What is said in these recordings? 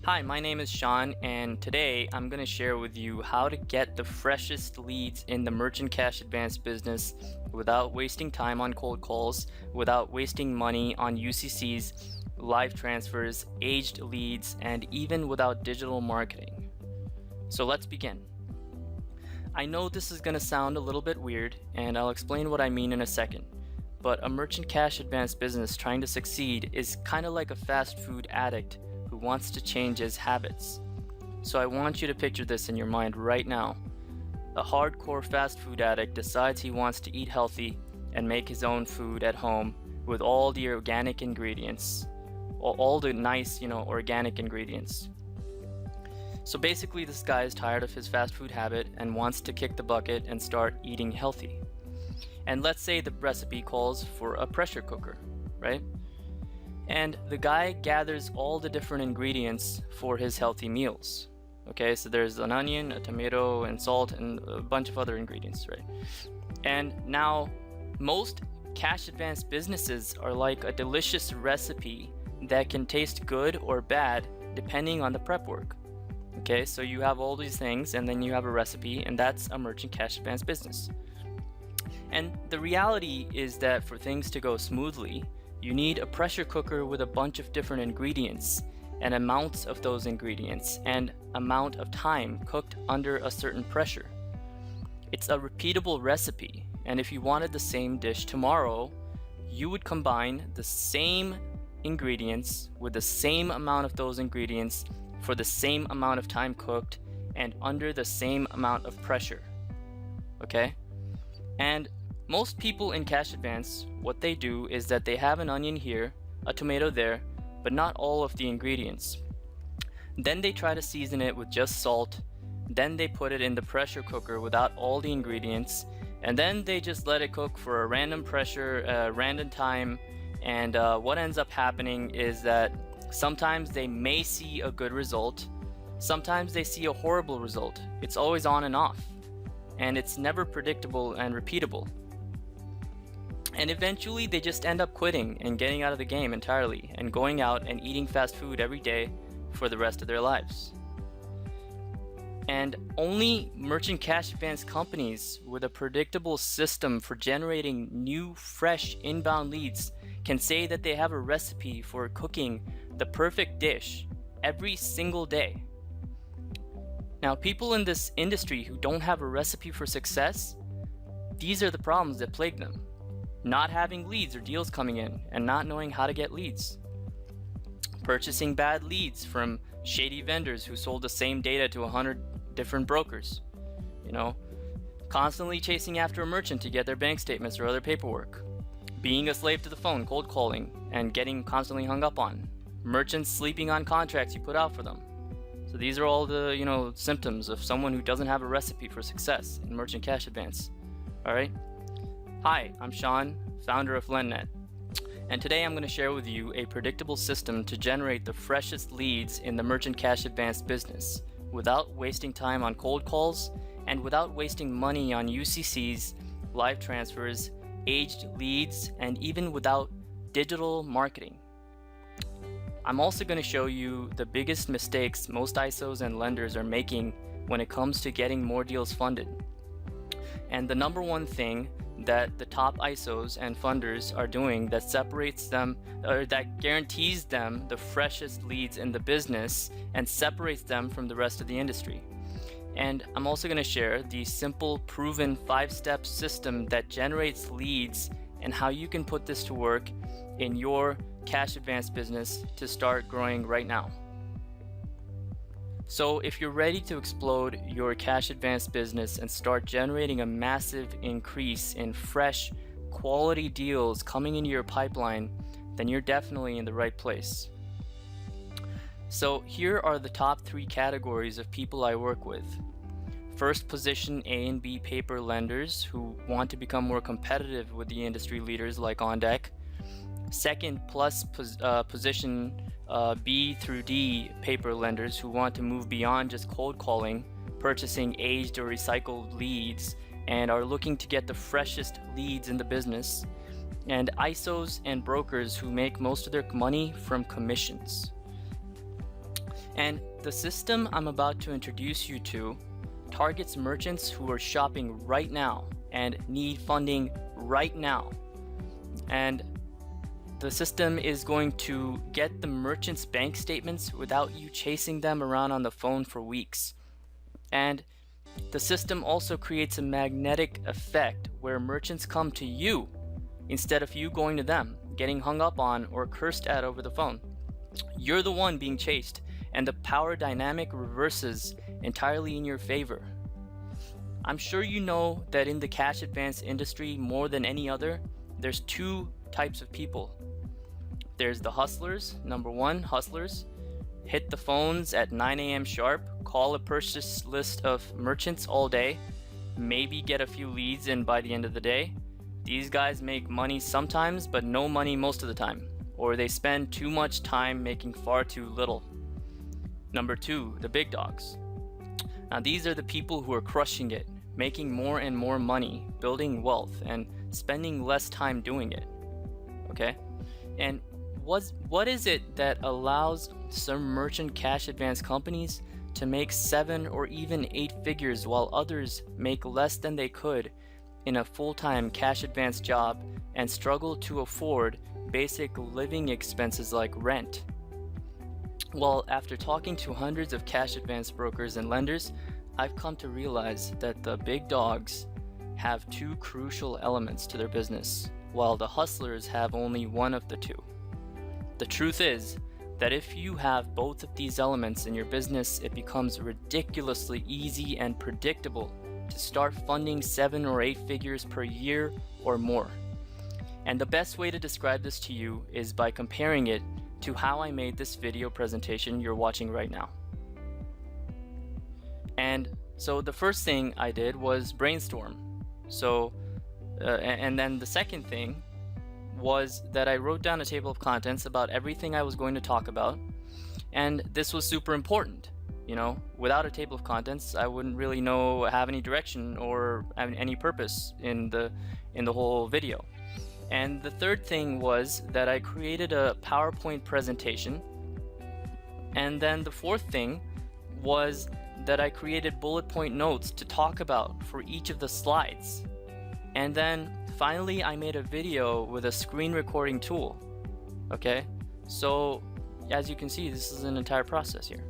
Hi, my name is Sean, and today I'm going to share with you how to get the freshest leads in the merchant cash advance business without wasting time on cold calls, without wasting money on UCCs, live transfers, aged leads, and even without digital marketing. So let's begin. I know this is going to sound a little bit weird, and I'll explain what I mean in a second. But a merchant cash advance business trying to succeed is kind of like a fast food addict who wants to change his habits. So I want you to picture this in your mind right now. A hardcore fast food addict decides he wants to eat healthy and make his own food at home with all the organic ingredients, all the nice, organic ingredients. So basically this guy is tired of his fast food habit and wants to kick the bucket and start eating healthy. And let's say the recipe calls for a pressure cooker, right? And the guy gathers all the different ingredients for his healthy meals. Okay, so there's an onion, a tomato, and salt, and a bunch of other ingredients, right? And now, most cash advance businesses are like a delicious recipe that can taste good or bad depending on the prep work. Okay, so you have all these things, and then you have a recipe, and that's a merchant cash advance business. And the reality is that for things to go smoothly, you need a pressure cooker with a bunch of different ingredients and amounts of those ingredients and amount of time cooked under a certain pressure. It's a repeatable recipe, and if you wanted the same dish tomorrow, you would combine the same ingredients with the same amount of those ingredients for the same amount of time cooked and under the same amount of pressure. Okay? And most people in cash advance, what they do is that they have an onion here, a tomato there, but not all of the ingredients. Then they try to season it with just salt, then they put it in the pressure cooker without all the ingredients, and then they just let it cook for a random pressure, random time, and what ends up happening is that sometimes they may see a good result, sometimes they see a horrible result. It's always on and off, and it's never predictable and repeatable. And eventually they just end up quitting and getting out of the game entirely and going out and eating fast food every day for the rest of their lives. And only merchant cash advance companies with a predictable system for generating new, fresh inbound leads can say that they have a recipe for cooking the perfect dish every single day. Now, people in this industry who don't have a recipe for success, these are the problems that plague them. Not having leads or deals coming in and not knowing how to get leads. Purchasing bad leads from shady vendors who sold the same data to 100 different brokers. Constantly chasing after a merchant to get their bank statements or other paperwork. Being a slave to the phone, cold calling, and getting constantly hung up on. Merchants sleeping on contracts you put out for them. So these are all the, symptoms of someone who doesn't have a recipe for success in merchant cash advance. All right? Hi, I'm Sean, founder of LendNet, and today I'm going to share with you a predictable system to generate the freshest leads in the merchant cash advance business without wasting time on cold calls and without wasting money on UCCs, live transfers, aged leads, and even without digital marketing. I'm also going to show you the biggest mistakes most ISOs and lenders are making when it comes to getting more deals funded. And the number one thing that the top ISOs and funders are doing that separates them, or that guarantees them the freshest leads in the business and separates them from the rest of the industry. And I'm also going to share the simple, proven 5-step system that generates leads and how you can put this to work in your cash advance business to start growing right now. So if you're ready to explode your cash advance business and start generating a massive increase in fresh, quality deals coming into your pipeline, then you're definitely in the right place. So here are the top 3 categories of people I work with. First position A and B paper lenders who want to become more competitive with the industry leaders like OnDeck. Second plus position B through D paper lenders who want to move beyond just cold calling, purchasing aged or recycled leads, and are looking to get the freshest leads in the business. And ISOs and brokers who make most of their money from commissions. And the system I'm about to introduce you to targets merchants who are shopping right now and need funding right now. And the system is going to get the merchant's bank statements without you chasing them around on the phone for weeks. And the system also creates a magnetic effect where merchants come to you instead of you going to them, getting hung up on or cursed at over the phone. You're the one being chased, and the power dynamic reverses entirely in your favor. I'm sure you know that in the cash advance industry, more than any other, there's two types of people. There's the hustlers. Number one, hustlers hit the phones at 9 a.m. sharp, call a purchase list of merchants all day, maybe get a few leads in by the end of the day. These guys make money sometimes, but no money most of the time, or they spend too much time making far too little. Number two, the big dogs. Now these are the people who are crushing it, making more and more money, building wealth, and spending less time doing it. Okay? And what is it that allows some merchant cash advance companies to make 7 or even 8 figures while others make less than they could in a full-time cash advance job and struggle to afford basic living expenses like rent? Well, after talking to hundreds of cash advance brokers and lenders, I've come to realize that the big dogs have two crucial elements to their business, while the hustlers have only one of the two. The truth is that if you have both of these elements in your business, it becomes ridiculously easy and predictable to start funding 7 or 8 figures per year or more. And the best way to describe this to you is by comparing it to how I made this video presentation you're watching right now. And so the first thing I did was brainstorm. And then the second thing was that I wrote down a table of contents about everything I was going to talk about. And this was super important. You know, without a table of contents, I wouldn't really have any direction or any purpose in the whole video. And the third thing was that I created a PowerPoint presentation. And then the fourth thing was that I created bullet point notes to talk about for each of the slides. And then finally, I made a video with a screen recording tool. Okay, so as you can see, this is an entire process here.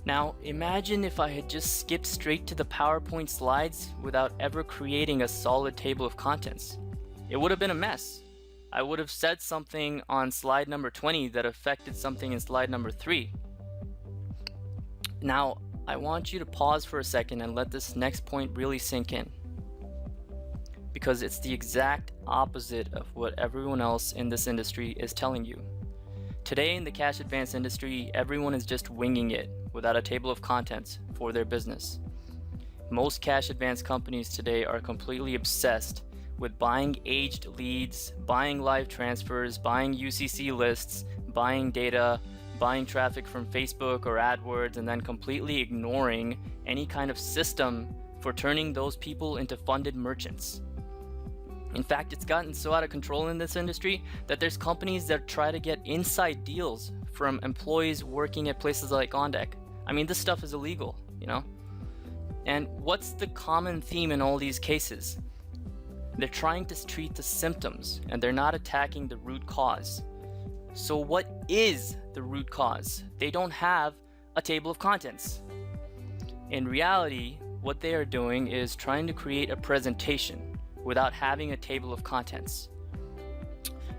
Now, imagine if I had just skipped straight to the PowerPoint slides without ever creating a solid table of contents. It would have been a mess. I would have said something on slide number 20 that affected something in slide number 3. Now, I want you to pause for a second and let this next point really sink in, because it's the exact opposite of what everyone else in this industry is telling you. Today in the cash advance industry, everyone is just winging it without a table of contents for their business. Most cash advance companies today are completely obsessed with buying aged leads, buying live transfers, buying UCC lists, buying data, buying traffic from Facebook or AdWords, and then completely ignoring any kind of system for turning those people into funded merchants. In fact, it's gotten so out of control in this industry that there's companies that try to get inside deals from employees working at places like OnDeck. I mean, this stuff is illegal, you know? And what's the common theme in all these cases? They're trying to treat the symptoms, and they're not attacking the root cause. So what is the root cause? They don't have a table of contents. In reality, what they are doing is trying to create a presentation without having a table of contents.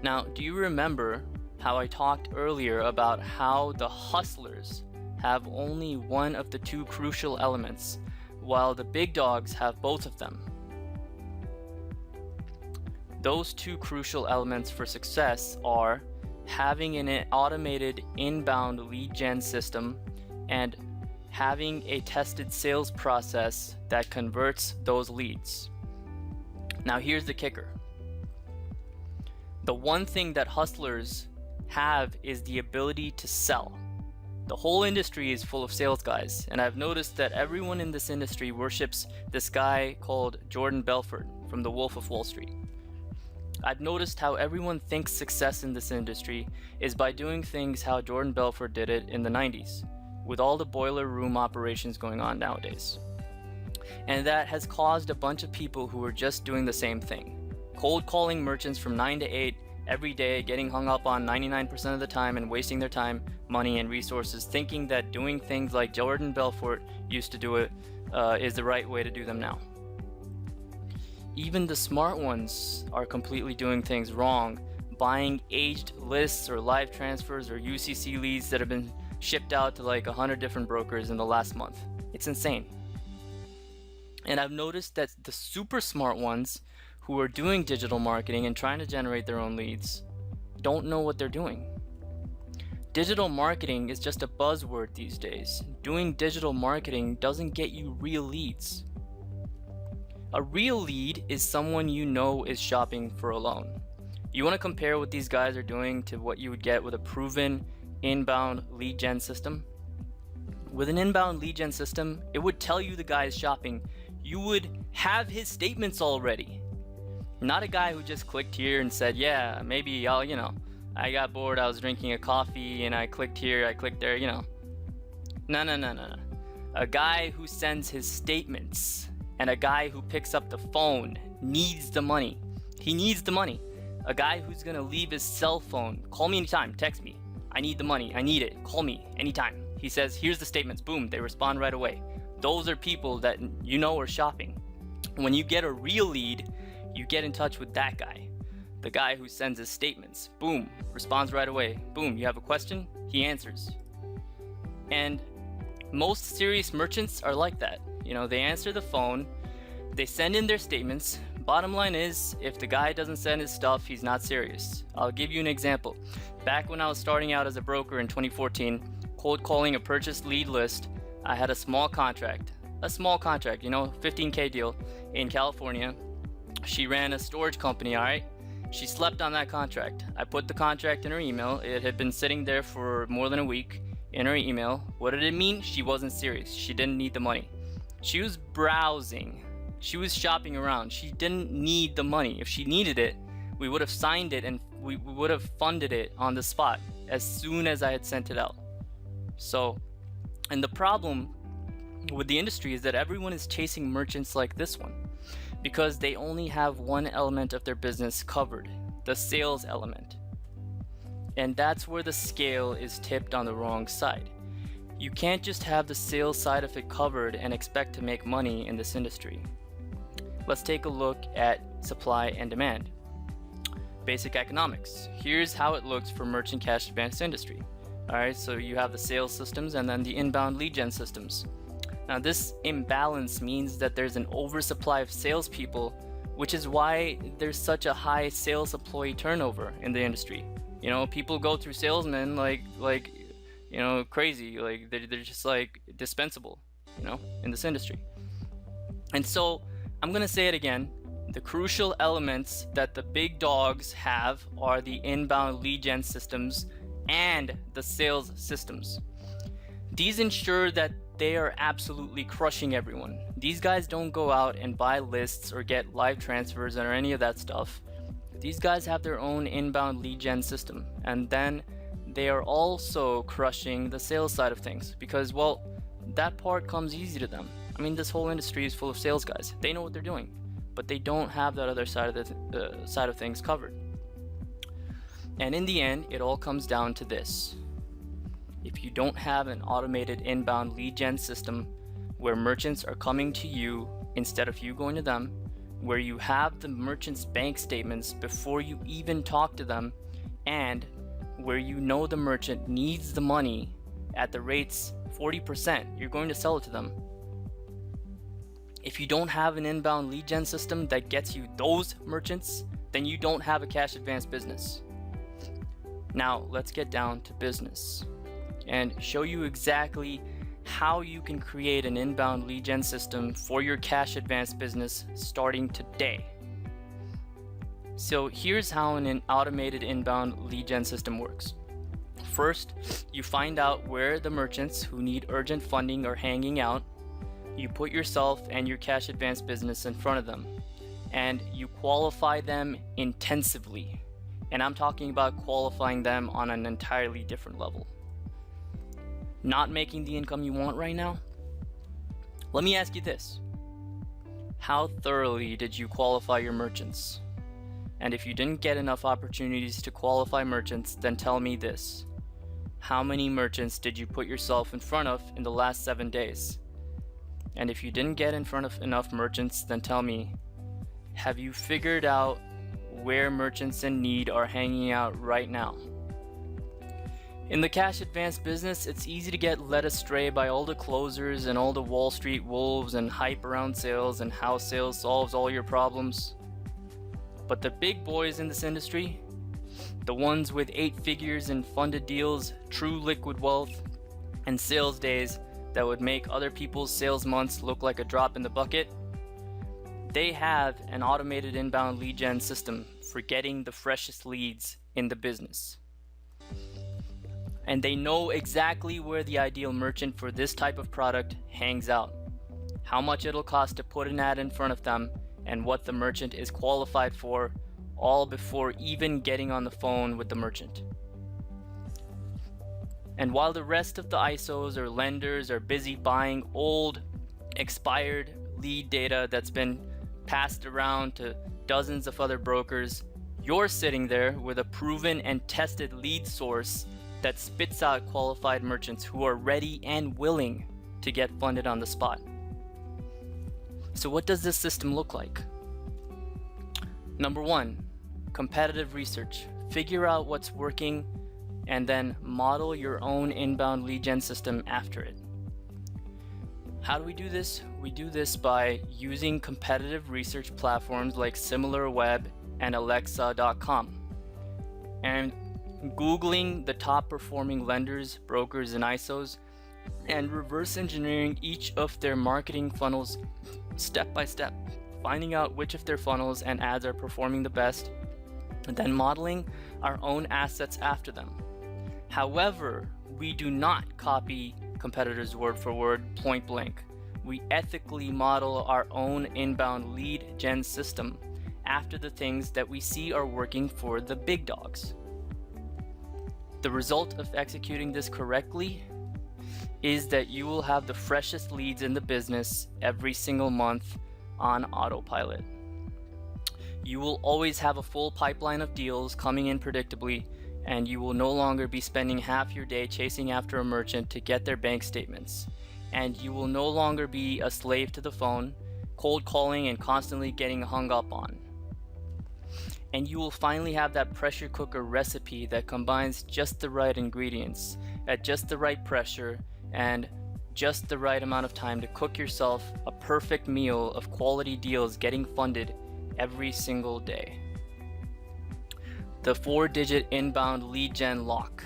Now, do you remember how I talked earlier about how the hustlers have only one of the two crucial elements, while the big dogs have both of them? Those two crucial elements for success are having an automated inbound lead gen system and having a tested sales process that converts those leads. Now here's the kicker. The one thing that hustlers have is the ability to sell. The whole industry is full of sales guys, and I've noticed that everyone in this industry worships this guy called Jordan Belfort from The Wolf of Wall Street. I've noticed how everyone thinks success in this industry is by doing things how Jordan Belfort did it in the 90s, with all the boiler room operations going on nowadays. And that has caused a bunch of people who are just doing the same thing. Cold calling merchants from 9 to 8 every day, getting hung up on 99% of the time and wasting their time, money, and resources, thinking that doing things like Jordan Belfort used to do it is the right way to do them now. Even the smart ones are completely doing things wrong, buying aged lists or live transfers or UCC leads that have been shipped out to like 100 different brokers in the last month. It's insane. And I've noticed that the super smart ones who are doing digital marketing and trying to generate their own leads don't know what they're doing. Digital marketing is just a buzzword these days. Doing digital marketing doesn't get you real leads. A real lead is someone you know is shopping for a loan. You want to compare what these guys are doing to what you would get with a proven inbound lead gen system? With an inbound lead gen system, it would tell you the guy is shopping. You would have his statements already. Not a guy who just clicked here and said, yeah, maybe I'll, I got bored, I was drinking a coffee and I clicked here, I clicked there, No. A guy who sends his statements. And a guy who picks up the phone needs the money. He needs the money. A guy who's gonna leave his cell phone, call me anytime, text me. I need the money, I need it, call me anytime. He says, here's the statements, boom, they respond right away. Those are people that you know are shopping. When you get a real lead, you get in touch with that guy. The guy who sends his statements, boom, responds right away. Boom, you have a question, he answers. And most serious merchants are like that. They answer the phone, they send in their statements. Bottom line is, if the guy doesn't send his stuff, he's not serious. I'll give you an example. Back when I was starting out as a broker in 2014, cold calling a purchased lead list, I had a small contract, 15K deal in California. She ran a storage company, all right? She slept on that contract. I put the contract in her email. It had been sitting there for more than a week in her email. What did it mean? She wasn't serious. She didn't need the money. She was browsing. She was shopping around. She didn't need the money. If she needed it, we would have signed it and we would have funded it on the spot as soon as I had sent it out. And the problem with the industry is that everyone is chasing merchants like this one because they only have one element of their business covered, the sales element. And that's where the scale is tipped on the wrong side. You can't just have the sales side of it covered and expect to make money in this industry. Let's take a look at supply and demand. Basic economics. Here's how it looks for merchant cash advance industry. Alright, so you have the sales systems and then the inbound lead gen systems. Now this imbalance means that there's an oversupply of salespeople, which is why there's such a high sales employee turnover in the industry. People go through salesmen like crazy, like they're just like dispensable, in this industry. And so I'm gonna say it again, the crucial elements that the big dogs have are the inbound lead gen systems and the sales systems. These ensure that they are absolutely crushing everyone. These guys don't go out and buy lists or get live transfers or any of that stuff. These guys have their own inbound lead gen system, and then they are also crushing the sales side of things because, well, that part comes easy to them. I mean, this whole industry is full of sales guys. They know what they're doing, but they don't have that other side of the side of things covered. And in the end, it all comes down to this. If you don't have an automated inbound lead gen system where merchants are coming to you instead of you going to them, where you have the merchant's bank statements before you even talk to them, and where you know the merchant needs the money at the rates 40%, you're going to sell it to them. If you don't have an inbound lead gen system that gets you those merchants, then you don't have a cash advance business. Now let's get down to business and show you exactly how you can create an inbound lead gen system for your cash advance business starting today. So here's how an automated inbound lead gen system works. First, you find out where the merchants who need urgent funding are hanging out. You put yourself and your cash advance business in front of them. and you qualify them intensively. And I'm talking about qualifying them on an entirely different level. Not making the income you want right now? Let me ask you this. How thoroughly did you qualify your merchants? And if you didn't get enough opportunities to qualify merchants, then tell me this. How many merchants did you put yourself in front of in the last 7 days? And if you didn't get in front of enough merchants, then tell me, have you figured out where merchants in need are hanging out right now? In the cash advance business, it's easy to get led astray by all the closers and all the Wall Street wolves and hype around sales and how sales solves all your problems. But the big boys in this industry, the ones with 8 figures in funded deals, true liquid wealth, and sales days that would make other people's sales months look like a drop in the bucket, they have an automated inbound lead gen system for getting the freshest leads in the business. And they know exactly where the ideal merchant for this type of product hangs out, how much it'll cost to put an ad in front of them, and what the merchant is qualified for, all before even getting on the phone with the merchant. And while the rest of the ISOs or lenders are busy buying old, expired lead data that's been passed around to dozens of other brokers, you're sitting there with a proven and tested lead source that spits out qualified merchants who are ready and willing to get funded on the spot. So what does this system look like? Number 1, competitive research. Figure out what's working and then model your own inbound lead gen system after it. How do we do this? We do this by using competitive research platforms like SimilarWeb and Alexa.com, and Googling the top performing lenders, brokers, and ISOs, and reverse engineering each of their marketing funnels step by step, finding out which of their funnels and ads are performing the best, and then modeling our own assets after them. However, we do not copy competitors word for word, point blank. We ethically model our own inbound lead gen system after the things that we see are working for the big dogs. The result of executing this correctly is that you will have the freshest leads in the business every single month on autopilot. You will always have a full pipeline of deals coming in predictably, and you will no longer be spending half your day chasing after a merchant to get their bank statements. And you will no longer be a slave to the phone, cold calling and constantly getting hung up on. And you will finally have that pressure cooker recipe that combines just the right ingredients at just the right pressure and just the right amount of time to cook yourself a perfect meal of quality deals getting funded every single day. The 4-digit inbound lead gen lock.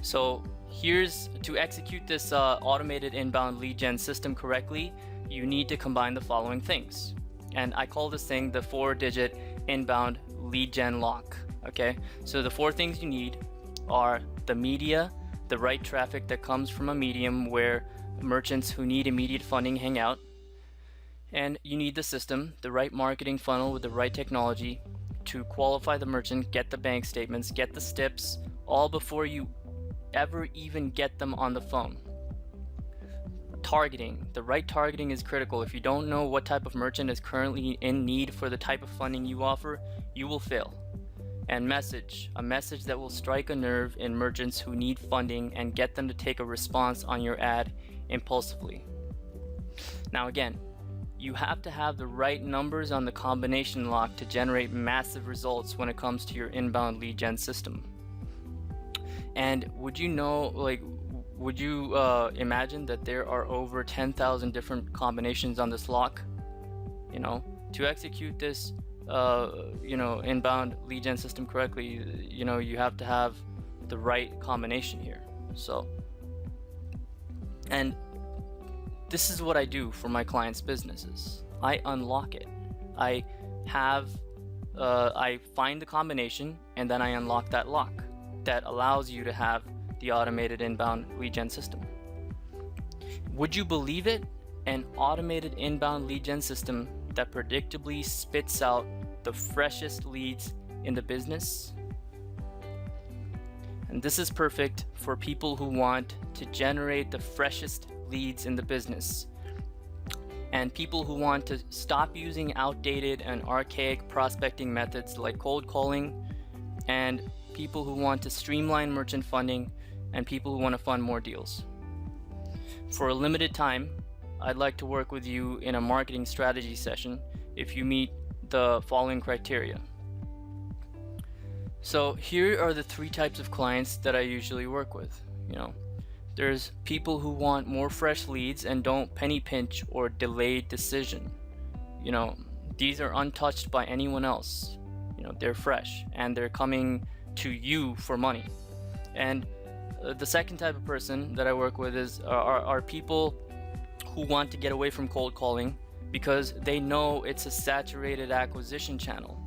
So here's to execute this automated inbound lead gen system correctly, you need to combine the following things. And I call this thing the 4-digit inbound lead gen lock. Okay, so the 4 things you need are the media, the right traffic that comes from a medium where merchants who need immediate funding hang out, and you need the system, the right marketing funnel with the right technology to qualify the merchant, get the bank statements, get the stips, all before you ever even get them on the phone. Targeting. The right targeting is critical. If you don't know what type of merchant is currently in need for the type of funding you offer, you will fail. And message. A message that will strike a nerve in merchants who need funding and get them to take a response on your ad impulsively. Now again, you have to have the right numbers on the combination lock to generate massive results when it comes to your inbound lead gen system. And would you know, would you imagine that there are over 10,000 different combinations on this lock? You know, to execute this, inbound lead gen system correctly, you have to have the right combination here. So, and this is what I do for my clients' businesses. I unlock it. I find the combination and then I unlock that lock that allows you to have the automated inbound lead gen system. Would you believe it? An automated inbound lead gen system that predictably spits out the freshest leads in the business. And this is perfect for people who want to generate the freshest leads in the business, and people who want to stop using outdated and archaic prospecting methods like cold calling, and people who want to streamline merchant funding, and people who want to fund more deals. For a limited time, I'd like to work with you in a marketing strategy session if you meet the following criteria. So here are the 3 types of clients that I usually work with. There's people who want more fresh leads and don't penny pinch or delay decision. These are untouched by anyone else. They're fresh and they're coming to you for money. And the second type of person that I work with are people who want to get away from cold calling because they know it's a saturated acquisition channel.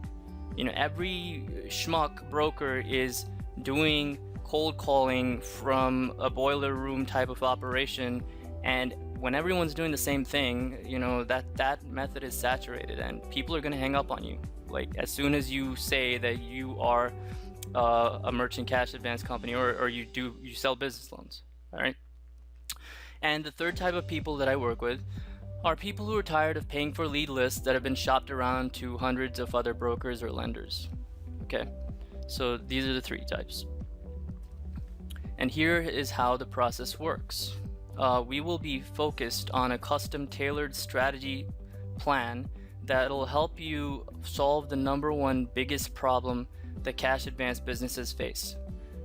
Every schmuck broker is doing cold calling from a boiler room type of operation, and when everyone's doing the same thing, that method is saturated and people are going to hang up on you. Like as soon as you say that you are a merchant cash advance company or you sell business loans. All right. And the third type of people that I work with are people who are tired of paying for lead lists that have been shopped around to hundreds of other brokers or lenders. Okay, so these are the 3 types. And here is how the process works. We will be focused on a custom tailored strategy plan that'll help you solve the #1 biggest problem that cash advance businesses face,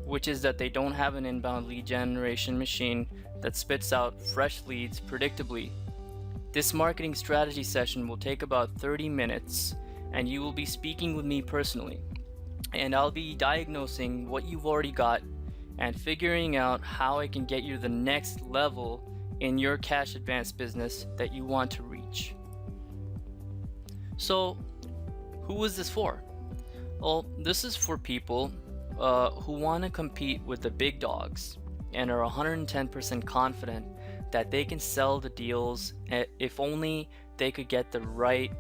which is that they don't have an inbound lead generation machine that spits out fresh leads predictably. This marketing strategy session will take about 30 minutes, and you will be speaking with me personally. And I'll be diagnosing what you've already got and figuring out how I can get you the next level in your cash advance business that you want to reach. So, who is this for? Well, this is for people who want to compete with the big dogs and are 110% confident that they can sell the deals if only they could get the right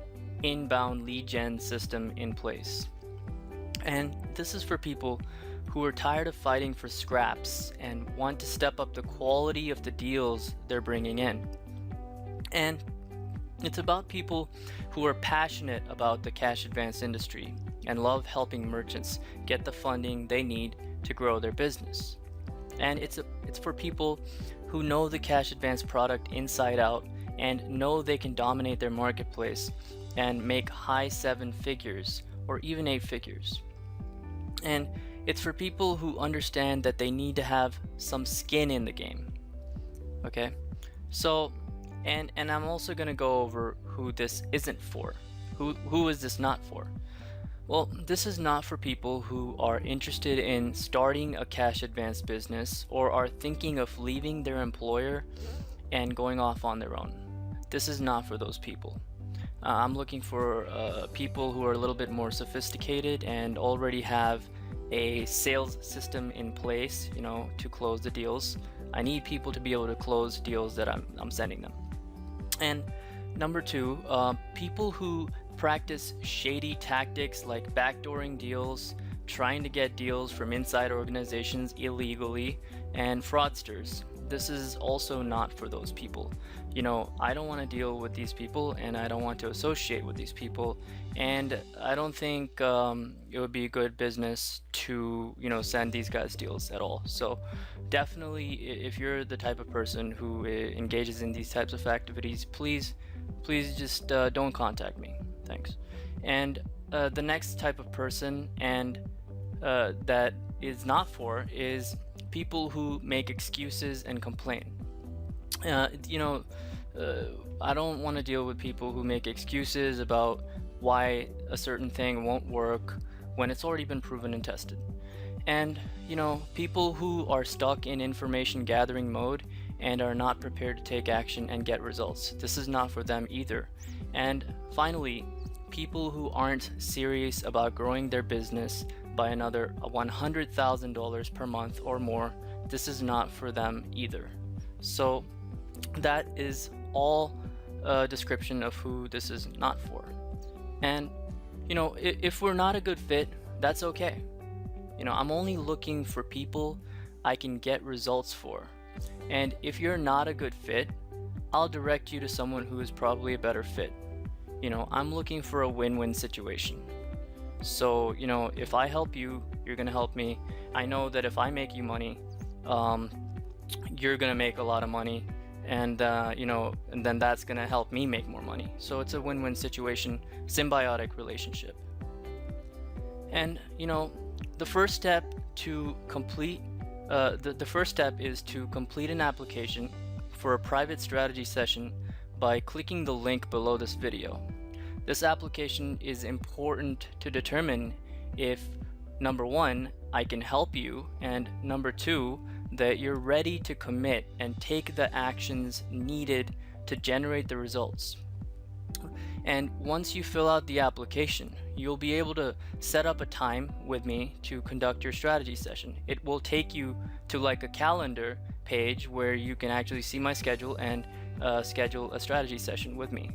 inbound lead gen system in place. And this is for people who are tired of fighting for scraps and want to step up the quality of the deals they're bringing in. And it's about people who are passionate about the cash advance industry and love helping merchants get the funding they need to grow their business. And it's for people who know the cash advance product inside out and know they can dominate their marketplace and make high 7 figures or even 8 figures. And it's for people who understand that they need to have some skin in the game. Okay? So, and I'm also going to go over who this isn't for. Who is this not for? Well, this is not for people who are interested in starting a cash advance business or are thinking of leaving their employer and going off on their own. This is not for those people. I'm looking for people who are a little bit more sophisticated and already have a sales system in place, to close the deals. I need people to be able to close deals that I'm sending them. And number 2, people who practice shady tactics like backdooring deals, trying to get deals from inside organizations illegally, and fraudsters. This is also not for those people. I don't want to deal with these people, and I don't want to associate with these people, and I don't think it would be a good business to send these guys deals at all. So definitely, if you're the type of person who engages in these types of activities, please just don't contact me. Thanks. And the next type of person and that is not for is people who make excuses and complain. I don't want to deal with people who make excuses about why a certain thing won't work when it's already been proven and tested. And people who are stuck in information gathering mode and are not prepared to take action and get results. This is not for them either. And finally, people who aren't serious about growing their business by another $100,000 per month or more. This is not for them either. So that is all description of who this is not for. And if we're not a good fit, that's okay. I'm only looking for people I can get results for. And if you're not a good fit, I'll direct you to someone who is probably a better fit. I'm looking for a win-win situation. So, if I help you, you're gonna help me. I know that if I make you money, you're gonna make a lot of money, and and then that's gonna help me make more money. So it's a win-win situation, symbiotic relationship. And the first step to complete the first step is to complete an application for a private strategy session by clicking the link below this video. This application is important to determine if, number one, I can help you, and number two, that you're ready to commit and take the actions needed to generate the results. And once you fill out the application, you'll be able to set up a time with me to conduct your strategy session. It will take you to like a calendar page where you can actually see my schedule and schedule a strategy session with me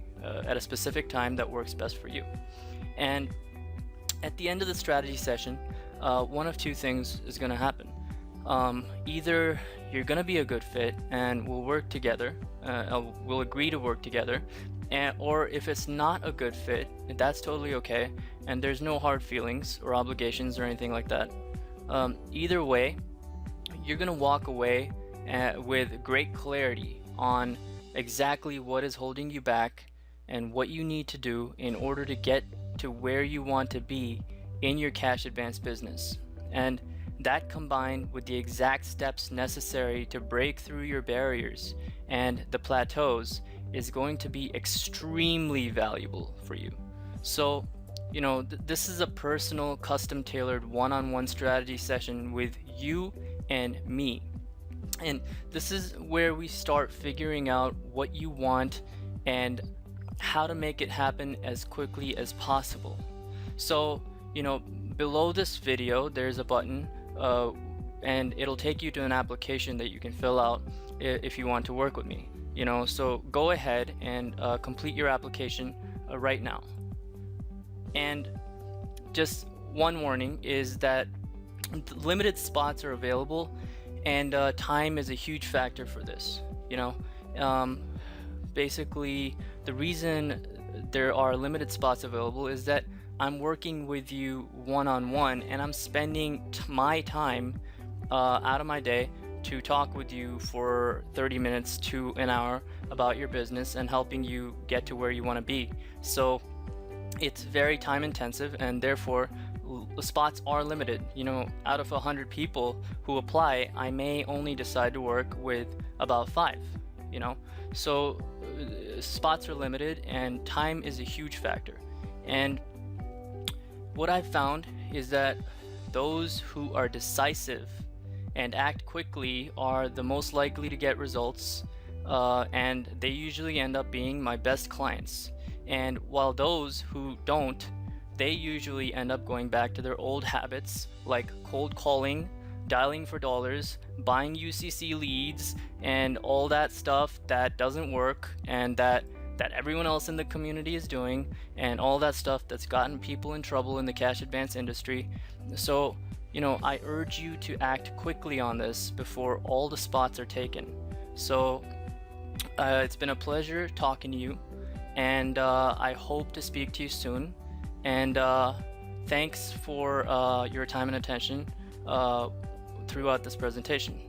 at a specific time that works best for you. And at the end of the strategy session, one of two things is going to happen. Either you're going to be a good fit and we'll work together, we'll agree to work together, or if it's not a good fit, that's totally okay, and there's no hard feelings or obligations or anything like that. Either way, you're going to walk away with great clarity on exactly what is holding you back and what you need to do in order to get to where you want to be in your cash advance business. And that, combined with the exact steps necessary to break through your barriers and the plateaus, is going to be extremely valuable for you. So, this is a personal, custom-tailored one-on-one strategy session with you and me. And this is where we start figuring out what you want and how to make it happen as quickly as possible. So, below this video, there's a button and it'll take you to an application that you can fill out if you want to work with me. So go ahead and complete your application right now. And just one warning is that limited spots are available, and time is a huge factor for this. Basically, the reason there are limited spots available is that I'm working with you one-on-one, and I'm spending my time out of my day to talk with you for 30 minutes to an hour about your business and helping you get to where you want to be. So it's very time intensive, and therefore the spots are limited. Out of 100 people who apply, I may only decide to work with about 5. So spots are limited, and time is a huge factor. And what I've found is that those who are decisive and act quickly are the most likely to get results, and they usually end up being my best clients. And while those who don't, they usually end up going back to their old habits, like cold calling, dialing for dollars, buying UCC leads, and all that stuff that doesn't work and that everyone else in the community is doing, and all that stuff that's gotten people in trouble in the cash advance industry. So I urge you to act quickly on this before all the spots are taken. So it's been a pleasure talking to you, and I hope to speak to you soon. And thanks for your time and attention throughout this presentation.